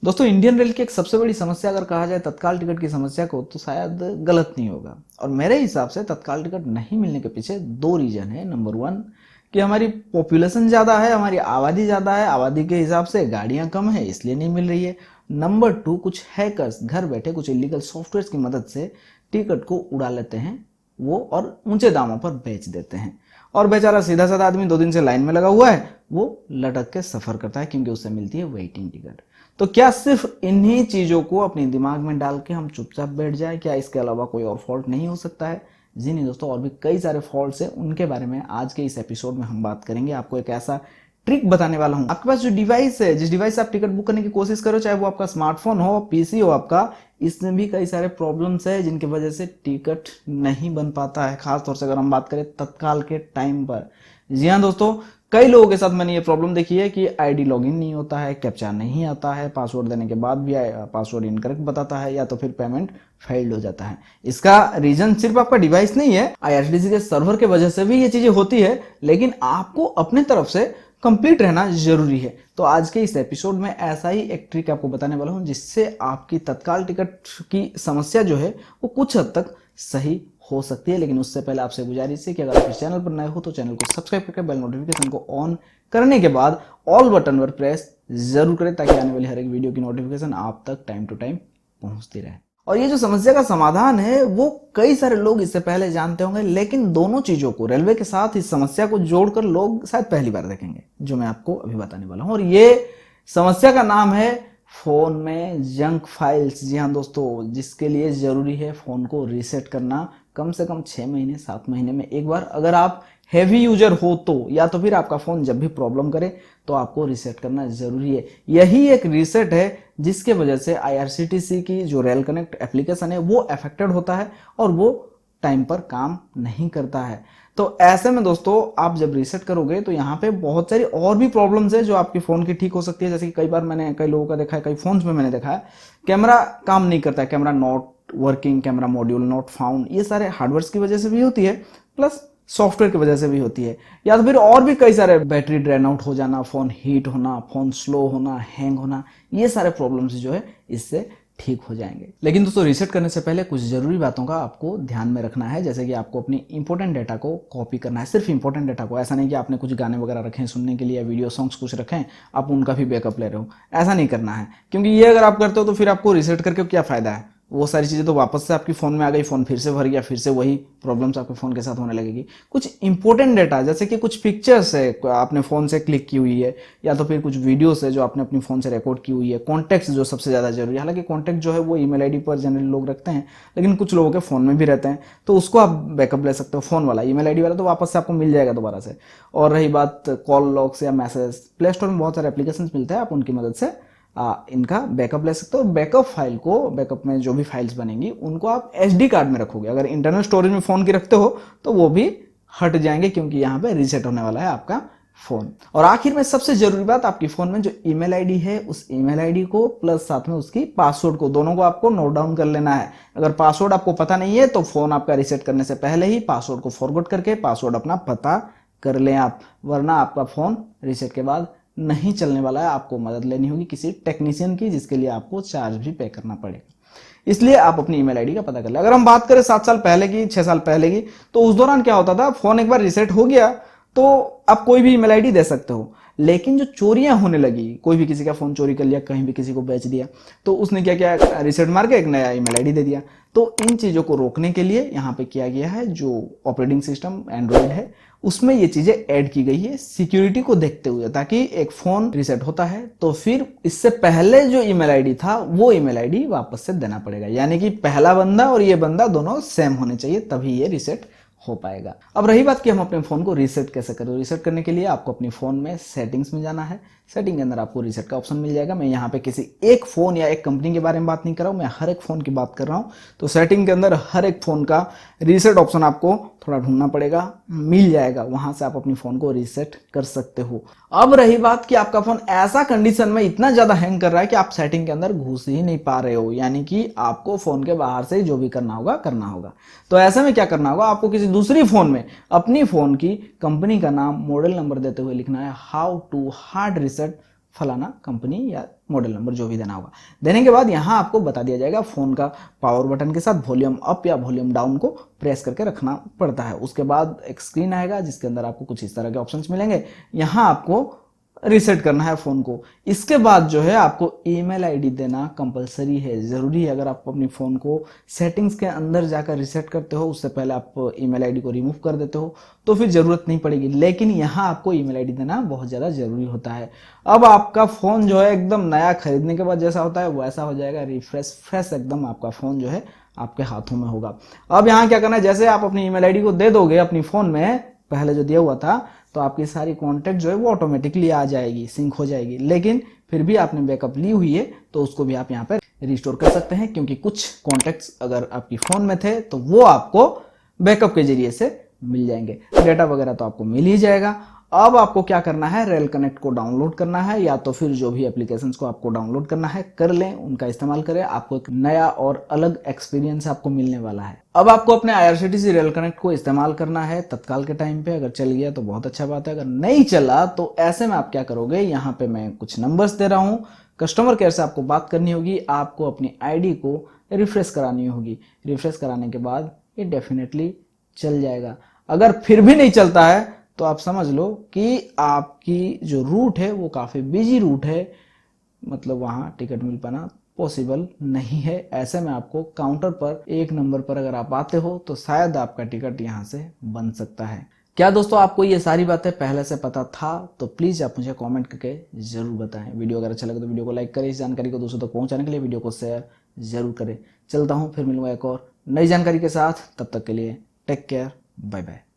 दोस्तों, Indian rail की एक सबसे बड़ी समस्या अगर कहा जाए तत्काल टिकट की समस्या को, तो शायद गलत नहीं होगा। और मेरे हिसाब से तत्काल टिकट नहीं मिलने के पीछे दो रीजन है। नंबर वन, कि हमारी पॉपुलेशन ज़्यादा है, हमारी आबादी ज़्यादा है, आबादी के हिसाब से गाड़ियाँ कम है, इसलिए नहीं मिल रही है। नंबर टू, कुछ हैकर्स घर बैठे कुछ इलीगल सॉफ्टवेयर की मदद से टिकट को उड़ा लेते हैं वो, और ऊंचे दामों पर बेच देते हैं। और बेचारा सीधा साधा आदमी 2 दिन से लाइन में लगा हुआ है, वो लटक के सफर करता है क्योंकि उससे मिलती है वेटिंग टिकट। तो क्या सिर्फ इन्हीं चीजों को अपने दिमाग में डाल के हम चुपचाप बैठ जाए? क्या इसके अलावा कोई और फॉल्ट नहीं हो सकता है? जी नहीं दोस्तों, और भी कई सारे फॉल्ट्स हैं, उनके बारे में आज के इस एपिसोड में हम बात करेंगे। आपको एक ऐसा ट्रिक बताने वाला हूं। आपके पास जो डिवाइस है, जिस डिवाइस से आप टिकट बुक करने की कोशिश करो, चाहे वो आपका स्मार्टफोन हो, पीसी हो आपका, इसमें भी कई सारे प्रॉब्लम्स है जिनकी वजह से टिकट नहीं बन पाता है, खासतौर से अगर हम बात करें तत्काल के टाइम पर। जी हाँ दोस्तों, कई लोगों के साथ मैंने ये प्रॉब्लम देखी है कि आईडी लॉगिन नहीं होता है, कैप्चा नहीं आता है, पासवर्ड देने के बाद भी पासवर्ड इनकरेक्ट बताता है, या तो फिर पेमेंट फेल्ड हो जाता है। इसका रीजन सिर्फ आपका डिवाइस नहीं है, आईआरसीटीसी के सर्वर के वजह से भी ये चीजें होती है, लेकिन आपको अपने तरफ से कंप्लीट रहना जरूरी है। तो आज के इस एपिसोड में ऐसा ही एक ट्रिक आपको बताने वाला हूं, जिससे आपकी तत्काल टिकट की समस्या जो है वो कुछ हद तक सही हो सकती है। लेकिन उससे पहले आपसे गुजारिश है कि अगर आप इस चैनल पर नए हो तो चैनल को सब्सक्राइब करके बेल नोटिफिकेशन को ऑन करने के बाद ऑल बटन पर प्रेस जरूर करें, ताकि आने वाली हर एक वीडियो की नोटिफिकेशन आप तक टाइम टू टाइम पहुंचती रहे। और ये जो समस्या का समाधान है वो कई सारे लोग इससे पहले जानते होंगे, लेकिन दोनों चीजों को, रेलवे के साथ इस समस्या को जोड़कर लोग शायद पहली बार देखेंगे, जो मैं आपको अभी बताने वाला हूं। और ये समस्या का नाम है फोन में जंक फाइल्स। जी हाँ दोस्तों, जिसके लिए जरूरी है फोन को रीसेट करना कम से कम 6 महीने 7 महीने में एक बार। अगर आप हैवी यूजर हो तो, या तो फिर आपका फोन जब भी प्रॉब्लम करे तो आपको रीसेट करना जरूरी है। यही एक रीसेट है जिसके वजह से आईआरसीटीसी की जो रेल कनेक्ट एप्लीकेशन है वो अफेक्टेड होता है और वो टाइम पर काम नहीं करता है। तो ऐसे में दोस्तों, आप जब रीसेट करोगे तो यहाँ पे बहुत सारी और भी प्रॉब्लम्स है जो आपके फोन की ठीक हो सकती है। जैसे कि कई बार मैंने कई लोगों का देखा है, कई फोन्स में मैंने देखा है कैमरा काम नहीं करता है, camera not working, camera module not found. ये सारे हार्डवेयर की वजह से भी होती है, प्लस सॉफ्टवेयर की वजह से भी होती है, या तो फिर और भी कई सारे, बैटरी ड्रेन आउट हो जाना, फोन हीट होना, फोन स्लो होना, हैंग होना, ये सारे प्रॉब्लम्स जो है इससे ठीक हो जाएंगे। लेकिन दोस्तों, रीसेट करने से पहले कुछ जरूरी बातों का आपको ध्यान में रखना है। जैसे कि आपको अपनी इंपॉर्टेंट डेटा को कॉपी करना है, सिर्फ इंपॉर्टेंट डेटा को। ऐसा नहीं कि आपने कुछ गाने वगैरह रखे हैं सुनने के लिए, या वीडियो सॉन्ग्स कुछ रखे हैं, आप उनका भी बैकअप ले रहे हो, ऐसा नहीं करना है। क्योंकि ये अगर आप करते हो तो फिर आपको रीसेट करके क्या फायदा है? वो सारी चीज़ें तो वापस से आपकी फ़ोन में आ गई, फ़ोन फिर से भर गया, फिर से वही प्रॉब्लम्स आपके फ़ोन के साथ होने लगेगी। कुछ इंपॉर्टेंट डेटा, जैसे कि कुछ पिक्चर्स है आपने फ़ोन से क्लिक की हुई है, या तो फिर कुछ वीडियोस है जो आपने अपनी फ़ोन से रिकॉर्ड की हुई है, कॉन्टैक्ट्स जो सबसे ज़्यादा जरूरी है। हालांकि कॉन्टैक्ट जो है वो ईमेल आईडी पर जनरली लोग रखते हैं, लेकिन कुछ लोगों के फ़ोन में भी रहते हैं, तो उसको आप बैकअप ले सकते हो। फ़ोन वाला, ईमेल आईडी वाला तो वापस से आपको मिल जाएगा दोबारा से। और रही बात कॉल लॉग्स या मैसेज, प्ले स्टोर में बहुत सारे एप्लीकेशन मिलते हैं, आप उनकी मदद से इनका बैकअप ले सकते हो। बैकअप फाइल को, बैकअप में जो भी फाइल्स बनेंगी उनको आप एसडी कार्ड में रखोगे। अगर इंटरनल स्टोरेज में फोन की रखते हो तो वो भी हट जाएंगे, क्योंकि यहाँ पे रीसेट होने वाला है आपका फोन। और आखिर में सबसे जरूरी बात, आपकी फोन में जो ईमेल आईडी है, उस ईमेल आईडी को प्लस साथ में उसकी पासवर्ड को, दोनों को आपको नोट डाउन कर लेना है। अगर पासवर्ड आपको पता नहीं है तो फोन आपका रीसेट करने से पहले ही पासवर्ड को फॉरगॉट करके पासवर्ड अपना पता कर लें आप, वरना आपका फोन रीसेट के बाद नहीं चलने वाला है। आपको मदद लेनी होगी किसी टेक्नीशियन की, जिसके लिए आपको चार्ज भी पे करना पड़ेगा। इसलिए आप अपनी ईमेल आईडी का पता कर ले। अगर हम बात करें 7 साल पहले की, 6 साल पहले की, तो उस दौरान क्या होता था, फोन एक बार रीसेट हो गया तो आप कोई भी ईमेल आईडी दे सकते हो। लेकिन जो चोरियां होने लगी, कोई भी किसी का फोन चोरी कर लिया, कहीं भी किसी को बेच दिया, तो उसने क्या किया, रीसेट मार के एक नया ईमेल आईडी दे दिया। तो इन चीजों को रोकने के लिए यहाँ पे किया गया है, जो ऑपरेटिंग सिस्टम एंड्रॉइड है उसमें ये चीजें ऐड की गई है सिक्योरिटी को देखते हुए, ताकि एक फोन रीसेट होता है तो फिर इससे पहले जो ईमेल आईडी था वो ईमेल आईडी वापस से देना पड़ेगा। यानी कि पहला बंदा और ये बंदा दोनों सेम होने चाहिए, तभी ये रीसेट हो पाएगा। अब रही बात कि हम अपने फोन को रीसेट कैसे करें। रीसेट करने के लिए आपको अपनी फोन में सेटिंग्स में जाना है। सेटिंग के अंदर आपको रीसेट का ऑप्शन मिल जाएगा। मैं यहाँ पे किसी एक फोन या एक कंपनी के बारे में बात नहीं कर रहा हूँ, मैं हर एक फोन की बात कर रहा हूँ। तो सेटिंग के अंदर हर एक फोन का रीसेट ऑप्शन आपको थोड़ा ढूंढना पड़ेगा, मिल जाएगा, वहां से आप अपनी फोन को रीसेट कर सकते हो। अब रही बात कि आपका फोन ऐसा कंडीशन में इतना ज्यादा हैंग कर रहा है कि आप सेटिंग के अंदर घुस ही नहीं पा रहे हो, यानी कि आपको फोन के बाहर से जो भी करना होगा। तो ऐसे में क्या करना होगा, आपको किसी दूसरी फोन में अपनी फोन की कंपनी का नाम, मॉडल नंबर देते हुए लिखना है हाउ टू हार्ड रीसेट फलाना कंपनी या मॉडल नंबर जो भी देना होगा। देने के बाद यहाँ आपको बता दिया जाएगा फ़ोन का पावर बटन के साथ वॉल्यूम अप या वॉल्यूम डाउन को प्रेस करके रखना पड़ता है। उसके बाद एक स्क्रीन आएगा जिसके अंदर आपको कुछ इस तरह के ऑप्शंस मिलेंगे। यहाँ आपको रीसेट करना है फ़ोन को। इसके बाद जो है आपको ईमेल आईडी देना कंपलसरी है, ज़रूरी है। अगर आप अपनी फ़ोन को सेटिंग्स के अंदर जाकर रीसेट करते हो, उससे पहले आप ईमेल आईडी को रिमूव कर देते हो तो फिर ज़रूरत नहीं पड़ेगी, लेकिन यहाँ आपको ईमेल आईडी देना बहुत ज़्यादा ज़रूरी होता है। अब आपका फ़ोन जो है एकदम नया खरीदने के बाद जैसा होता है वैसा हो जाएगा, रिफ्रेश फ्रेश एकदम आपका फ़ोन जो है आपके हाथों में होगा। अब यहाँ क्या करना है, जैसे आप अपनी ईमेल आईडी को दे दोगे अपनी फ़ोन में पहले जो दिया हुआ था, तो आपकी सारी कॉन्टैक्ट जो है वो ऑटोमेटिकली आ जाएगी, सिंक हो जाएगी। लेकिन फिर भी आपने बैकअप ली हुई है तो उसको भी आप यहाँ पर रिस्टोर कर सकते हैं, क्योंकि कुछ कॉन्टैक्ट्स अगर आपकी फ़ोन में थे तो वो आपको बैकअप के जरिए से मिल जाएंगे। डेटा वगैरह तो आपको मिल ही जाएगा। अब आपको क्या करना है, रेल कनेक्ट को डाउनलोड करना है, या तो फिर जो भी एप्लीकेशंस को आपको डाउनलोड करना है कर लें, उनका इस्तेमाल करें। आपको एक नया और अलग एक्सपीरियंस आपको मिलने वाला है। अब आपको अपने IRCTC रेल कनेक्ट को इस्तेमाल करना है तत्काल के टाइम पे। अगर चल गया तो बहुत अच्छा बात है, अगर नहीं चला तो ऐसे में आप क्या करोगे, यहाँ पे मैं कुछ नंबर्स दे रहा हूँ, कस्टमर केयर से आपको बात करनी होगी। आपको अपनी आईडी को रिफ्रेश करानी होगी। रिफ्रेश कराने के बाद ये डेफिनेटली चल जाएगा। अगर फिर भी नहीं चलता है तो आप समझ लो कि आपकी जो रूट है वो काफ़ी बिजी रूट है, मतलब वहाँ टिकट मिल पाना पॉसिबल नहीं है। ऐसे में आपको काउंटर पर 1 नंबर पर अगर आप आते हो तो शायद आपका टिकट यहाँ से बन सकता है। क्या दोस्तों आपको ये सारी बातें पहले से पता था? तो प्लीज़ आप मुझे कमेंट करके ज़रूर बताएं। वीडियो अगर अच्छा लगे तो वीडियो को लाइक करें। इस जानकारी को दूसरों तक पहुँचाने के लिए वीडियो को शेयर ज़रूर करें। चलता हूँ, फिर मिलूंगा एक और नई जानकारी के साथ। तब तक के लिए टेक केयर, बाय बाय।